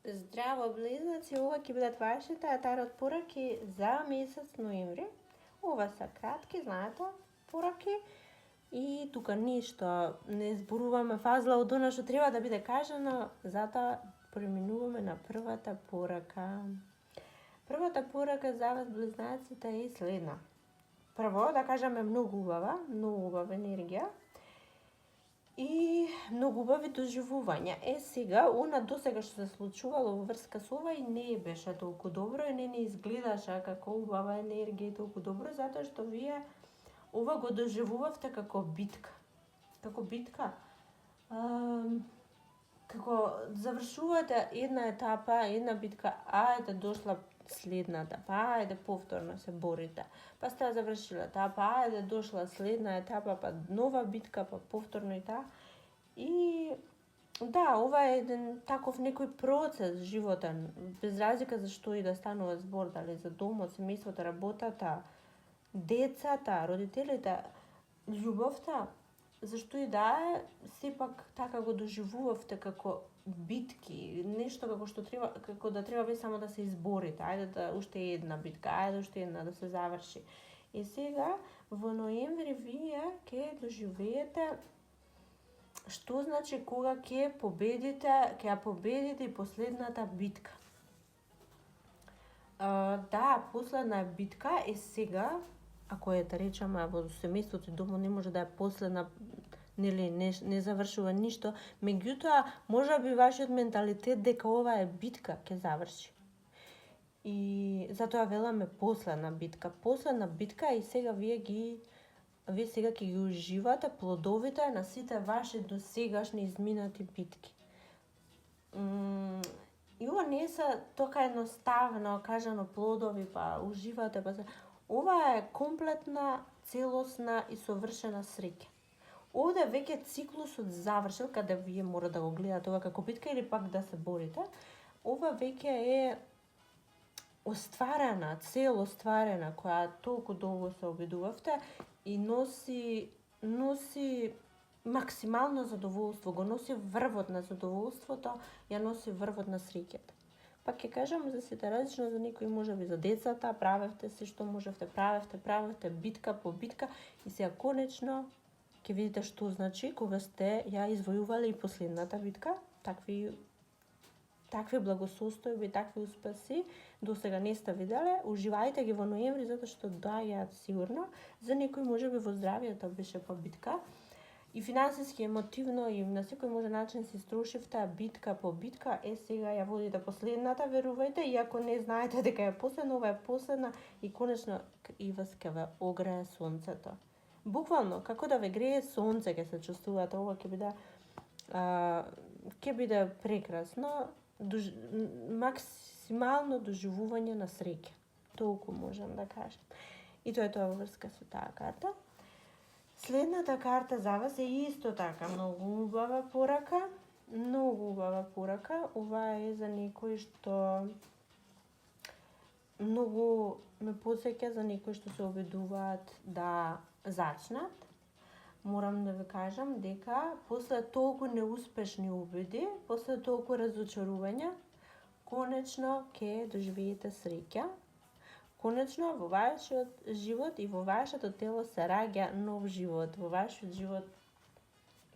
Здраво, близнаци, ова ќе бидат вашите тарот пораки за месец ноември. Ова се кратки, знаете, пораки. И тука ништо не зборуваме фазла од она што треба да биде кажано, затоа преминуваме на првата порака. Првата порака за вас, близнаците, е следна. Прво, да кажеме, многу убава енергија. И многу убави доживувања. Сега, она досега што се случувало во врска со ова и не беше толку добро и не изгледаше како убава енергија и толку добро, затоа што вие ова го доживувавте како битка. Како битка. Како завршувате една етапа, една битка, ајде дошла следната, па ајде повторно се борите. Па сте завршиле таа, па ајде дошла следна етапа, па нова битка, па повторно и таа. И да, ова е еден таков некој процес животен, без разлика за што и да станува збор, дали за домот, семејството, работата, децата, родителите, љубовта, зашто и да е, сепак така го доживувавте како битки, нешто како што треба, како да треба само да се изборите, ајде да уште една битка, ајде уште една да се заврши. И сега во ноември вие ќе доживеете што значи кога ќе победите, ќе ја победите и последната битка. Да, последна битка е сега, ако е да речеме во семејството и домот не може да е последна, нели не завршува ништо, меѓутоа можеби вашиот менталитет дека ова е битка ќе заврши. И затоа веламе последна битка и сега вие сега ќе ги уживате плодовите на сите ваши досегашни изминати битки. И ова не се тока едноставно кажано плодови, па уживате, па се. Ова е комплетна, целосна и совршена среќа. Овде веќе циклусот завршил, каде вие мора да го гледате ова како битка или пак да се борите. Ова веќе е остварена, цел остварена, која толку долго се обидувавте и носи максимално задоволство, го носи врвот на задоволството, ја носи врвот на среќата. Пак ќе кажам за сите различно, за некои можеби за децата, правевте се што можевте, правевте битка по битка и сега конечно ќе видите што значи кога сте ја извојувале и последната битка, такви благосостојби, такви успеси досега не сте виделе. Уживајте ги во ноември затоа што доаѓаат сигурно. За некои можеби во здравието беше по битка. И финансиски, емотивно и на секој може начин се строшивте битка по битка. Сега ја водите последната, верувајте, иако не знаете дека е последна, ова е последна и конечно и вас ќе ве огрее сонцето. Буквално, како да ве грее сонце ќе се чувствувате, ова ќе биде прекрасно, максимално доживување на среќа. Толку можам да кажам. И тоа е тоа во врска со таа карта. Следната карта за вас е исто така многу убава порака. Ова е за некој што многу ме потсеќа за некои што се обидуваат да зачнат. Морам да ви кажам дека после толку неуспешни обиди, после толку разочарувања, конечно ќе доживеете среќа. Конечно во вашиот живот и во вашето тело се раѓа нов живот. Во вашиот живот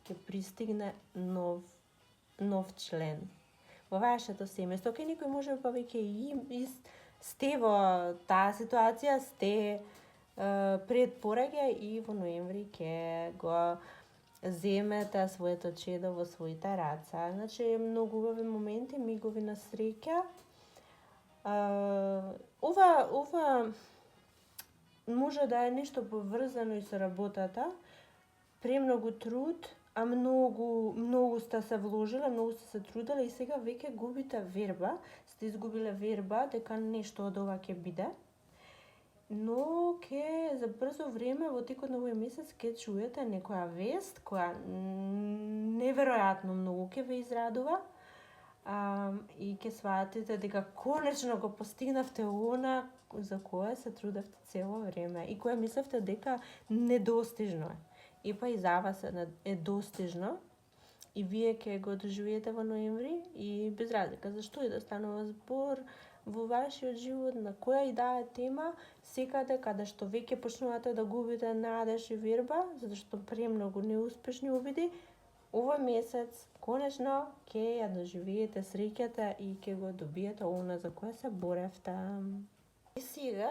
ќе пристигне нов член. Во вашето семејство, кај некој може па веќе и сте во таа ситуација, сте пред пораѓај и во ноември ќе го земете своето чедо во своите раца. Значи, многу убави моменти, мигови на среќа. Ова може да е нешто поврзано и со работата. Премногу труд, а многу сте се вложиле, многу сте се трудиле и сега веќе губите верба. Сте изгубиле верба дека нешто од ова ќе биде. Но за брзо време во текот на овој месец ќе чуете некоја вест која неверојатно многу ќе ве израдува и ќе сватите дека конечно го постигнавте она за кое се трудевте цело време и кое мислевте дека недостижно е. И па и за вас е достижно. и вие ќе го доживеете во ноември и без разлика за што и да станува збор во вашиот живот, на која и да е тема, секаде каде што веќе почнувате да губите надеж и верба, затоа што премногу неуспешни обиди, овој месец конечно ќе ја доживеете среќата и ќе го добиете она за кое се боревте. И сега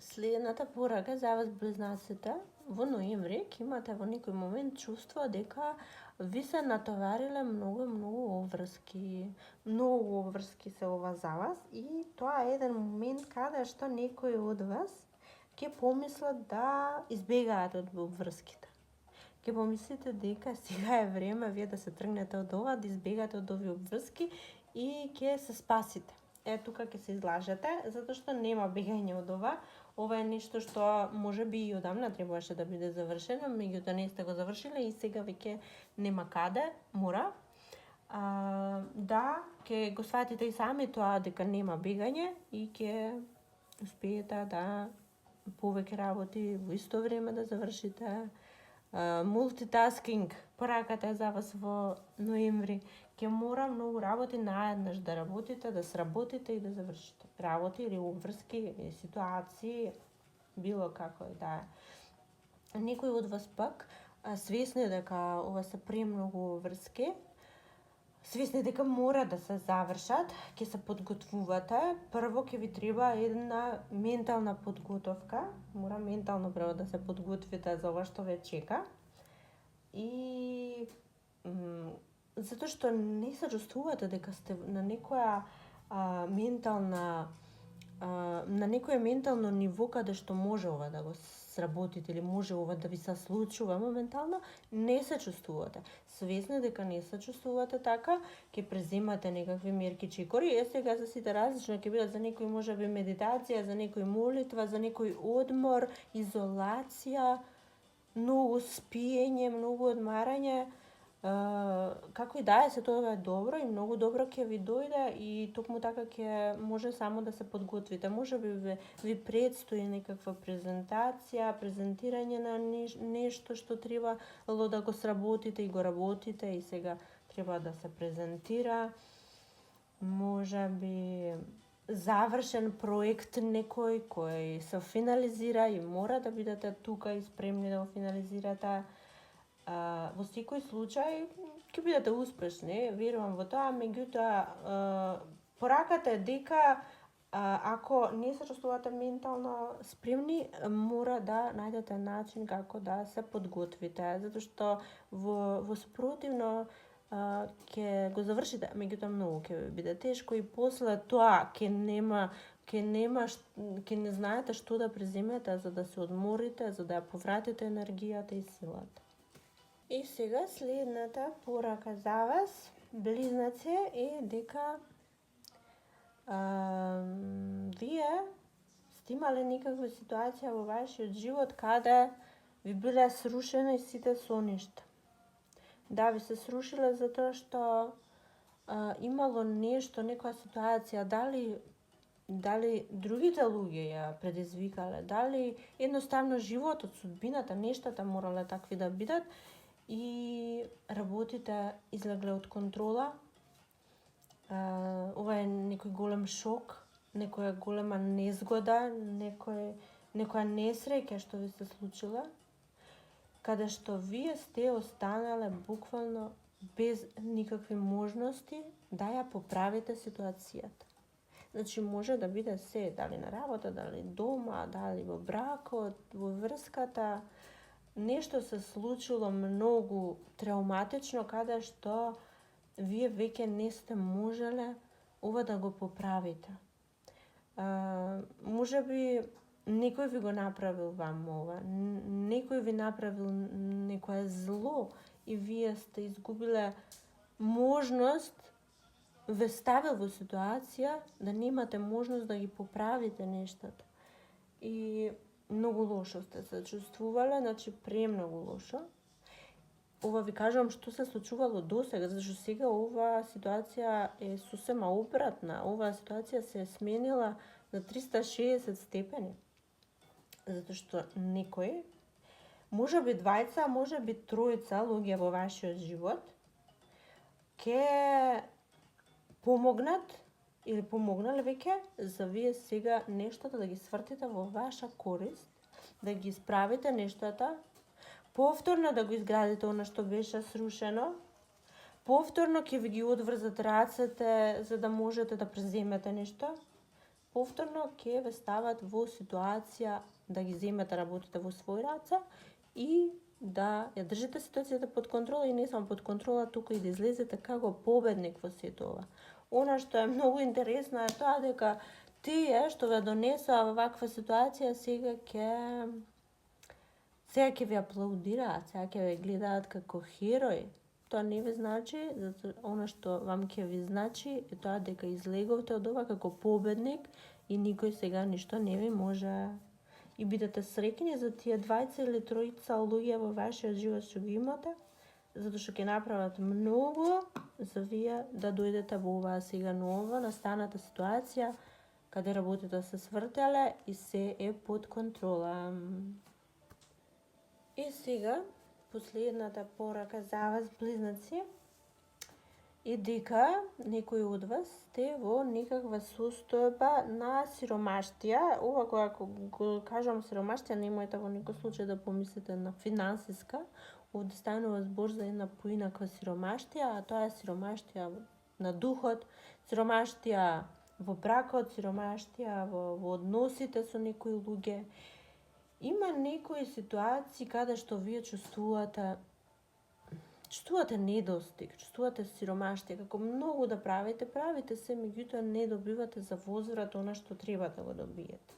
следната порака за вас близнаците, во ноември ќе имате во некој момент чувство дека ви се натовариле многу обврски. Многу обврски се ова за вас и тоа е еден момент каде што некои од вас ќе помислат да избегаат од обврските. Ќе помислите дека сега е време вие да се тргнете од ова, да избегате од овие обврски и ќе се спасите. Тука ќе се излажете, затоа што нема бегање од ова. Ова е нешто што можеби и одамна требаше да биде завршено, меѓутоа не сте го завршиле и сега веќе нема каде, мора. Да, ќе го сватите и сами тоа дека нема бегање и ќе успеете да повеќе работи во исто време да завршите. Мултитаскинг, пораката за вас во ноември. Ќе мора многу работи наеднаш да работите, да сработите и да завршите. Работи или обврски, или ситуации, било како и да е. Некои од вас пак свесни дека ова се премногу врски, свесни дека мора да се завршат, ќе се подготвувате. Прво ќе ви треба една ментална подготовка. Мора ментално прво да се подготвите за ова што ве чека. И затоа што не се чувствувате дека сте на некоја на некое ментално ниво каде што може ова да го сработите или може ова да ви се случува моментално, не се чувствувате. Свесни дека не се чувствувате така, ќе преземате некакви мерки чекори. Сега за сите различно ќе бидат, за некои можеби медитација, за некои молитва, за некои одмор, изолација, многу спиење, многу одмарање. Како и да е, се тоа е добро и многу добро ќе ви дојде и токму така ќе може само да се подготвите. Може би ви предстои некаква презентација, презентирање на нешто што требало да го сработите и го работите и сега треба да се презентира. Може би завршен проект некој кој се финализира и мора да бидете тука и спремни да го финализирате. Во секој случај ќе бидете успешни, верувам во тоа, меѓутоа пораката е дека ако не се чувствувате ментално спремни, мора да најдете начин како да се подготвите, затоа што во спротивно ќе го завршите, меѓутоа многу ќе ви биде тешко и после тоа ќе не знаете што да преземете за да се одморите, за да ја повратите енергијата и силата. И сега следната порака за вас, близнаци, е дека вие сте имале некаква ситуација во вашиот живот каде ви биле срушени сите соништа. Да, ви се срушиле затоа што имало нешто, некоја ситуација, дали другите луѓе ја предизвикале, дали едноставно животот, судбината, нештата морале такви да бидат и работите излегле од контрола. Ова е некој голем шок, некоја голема незгода, некоја несреќа што ви се случила, каде што вие сте останале буквално без никакви можности да ја поправите ситуацијата. Значи може да биде се, дали на работа, дали дома, дали во бракот, во врската. Нешто се случило многу травматично каде што вие веќе не сте можеле ова да го поправите. Можеби некој ви го направил вам ова, некој ви направил некое зло и вие сте изгубиле можност, ве ставил во ситуација да немате можност да ги поправите нештата. И многу лошо сте се чувствувале, значи премногу лошо. Ова ви кажувам што се случувало досега, зашто сега оваа ситуација е сосема обратна. Оваа ситуација се е сменила на 360 степени. Затоа што некој, можеби двајца, можеби тројца луѓе во вашиот живот ќе помогнат или помогнале веќе за вие сега нештата да ги свртите во ваша корист, да ги исправите нештата, повторно да го изградите она што беше срушено, повторно ќе ви ги одврзат рацете за да можете да преземете нешто, повторно ќе ве стават во ситуација да ги земете работите во своји раце и да ја држите ситуацијата под контрола и не само под контрола, туку и да излезете како победник во сето ова. Она што е многу интересно е тоа дека тие што ве донесоа во ваква ситуација сега ќе ви аплаудираат, сега ќе ве гледаат како херои. Тоа не ви значи, она што вам ќе ви значи е тоа дека излеговте од ова како победник и никој сега ништо не ви може. И бидете среќни за тие двајца или тројца луѓе во вашиот живот што ги имате, затоа што ќе направат многу за вие да дојдете во оваа сега нова настаната ситуација каде работите се свртеле и се е под контрола. И сега последната порака за вас, близнаци, е дека некои од вас сте во некаква состојба на сиромаштија. Ова кога го кажам сиромаштија, немојте во никој случај да помислите на финансиска. Овде станува збор за една поинаква сиромаштија, а тоа е сиромаштија на духот, сиромаштија во бракот, сиромаштија во односите со некои луѓе. Има некои ситуации каде што вие чувствувате недостиг, чувствувате сиромаштија, како многу да правите се, меѓутоа не добивате за возврат она што треба да го добиете.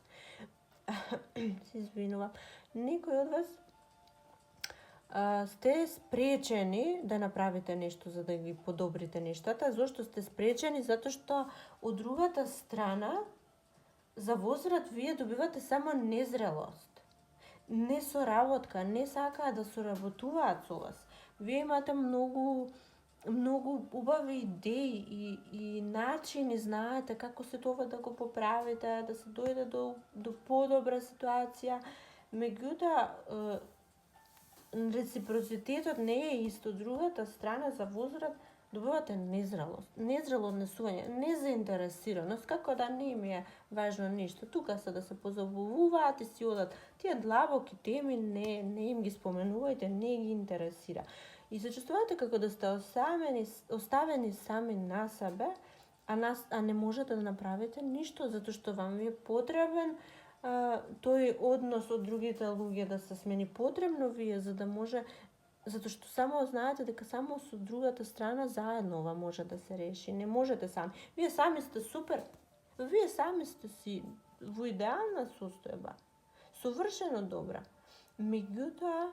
Се извинувам. Некои од вас сте спречени да направите нешто за да ги подобрите нештата. Зошто сте спречени? Затоа што од другата страна за возврат вие добивате само незрелост, несоработка, не сакаат да соработуваат со вас. Вие имате многу убави идеи и начини, знаете како се това да го поправите, да се дојде до подобра ситуација. Меѓутоа, реципроцитетот не е исто. Другата страна за возврат добивате незрелост, незрело однесување, незаинтересираност, како да не им е важно ништо. Тука се да се позабавуваат и си одат. Тие длабоки теми не им ги споменувајте, не ги интересира. И се чувствувате како да сте оставени сами на себе, а не можете да направите ништо, затоа што вам е потребен тој однос од другите луѓе да се смени. Потребно ви е за да може, затоа што само знаете дека само со другата страна заедно ова може да се реши. Не можете сами. Вие сами сте супер. Вие сами сте си во идеална состојба. Совршено добра. Меѓутоа,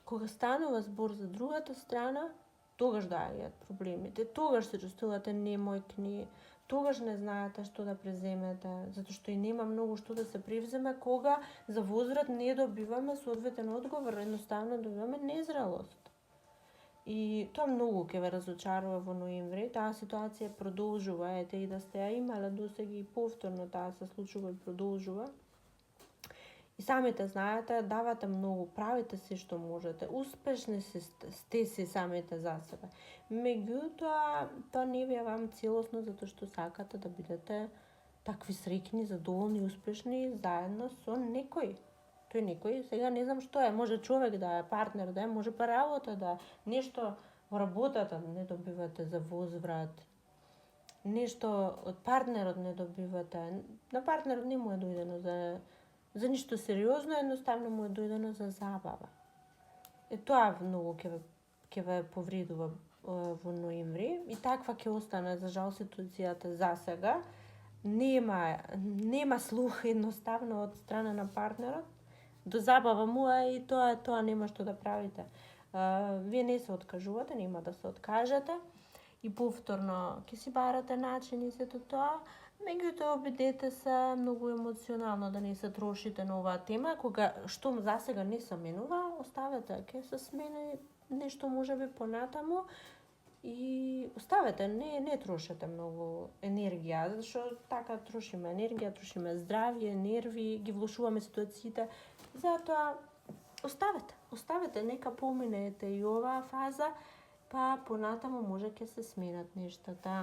кога станува збор за другата страна, тогаш доаѓаат проблемите. Тогаш се чувствувате немојкни, тогаш не знаете што да преземете, затоа што и нема многу што да се превземе кога за возврат не добиваме соодветен одговор, едноставно добиваме незрелост. И тоа многу ќе ве разочарува во ноември. Таа ситуација продолжува, ете и да сте ја имале досега и повторно таа се случува и продолжува. И самите знаете, давате многу, правите се што можете, успешни сте си самите за себе. Меѓутоа, тоа не ви е вам целосно, затоа што сакате да бидете такви среќни, задоволни, успешни, заедно со некој. Тој некој, сега не знам што е, може човек да е, партнер да е, може па работа да е, нешто во работата не добивате за возврат, нешто од партнерот не добивате, на партнерот не му е дојдено за ништо сериозно, едноставно му е дојдено за забава. Тоа многу ќе ве повредува во ноември и таква ќе остане за жал ситуацијата за сега. Нема слух едноставно од страна на партнерот. До забава му е и тоа нема што да правите. Вие не се откажувате, нема да се откажете и повторно ќе си барате начини сето тоа. Меѓутоа, обидете се многу емоционално да не се трошите на оваа тема. Кога што за сега не се менува, оставете, ќе се смени нешто можеби понатаму и оставете, не трошете многу енергија, затоа што така трошиме енергија, трошиме здравје, нерви, ги влошуваме ситуациите. Затоа оставете, нека поминете и оваа фаза, па понатаму може ќе се сменат нештата.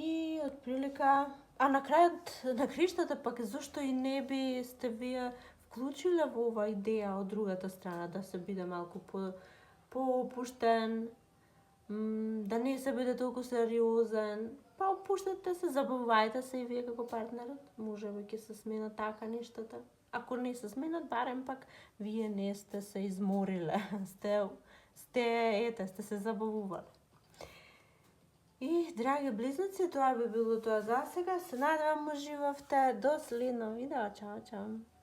И отприлика, а на крајот на криштата пак зошто и не би сте вие вклучиле во ова идеја од другата страна да се биде малку поопуштен, да не се биде толку сериозен, па опуштете се, забавувајте се и вие како партнерот, може би ќе се сменат така нештата. Ако не се сменат, барем пак вие не сте се измориле, сте се забавувале. И, драги близнаци, тоа би било тоа за сега. Се надевам уживавте. До следно видео. Чао, чао.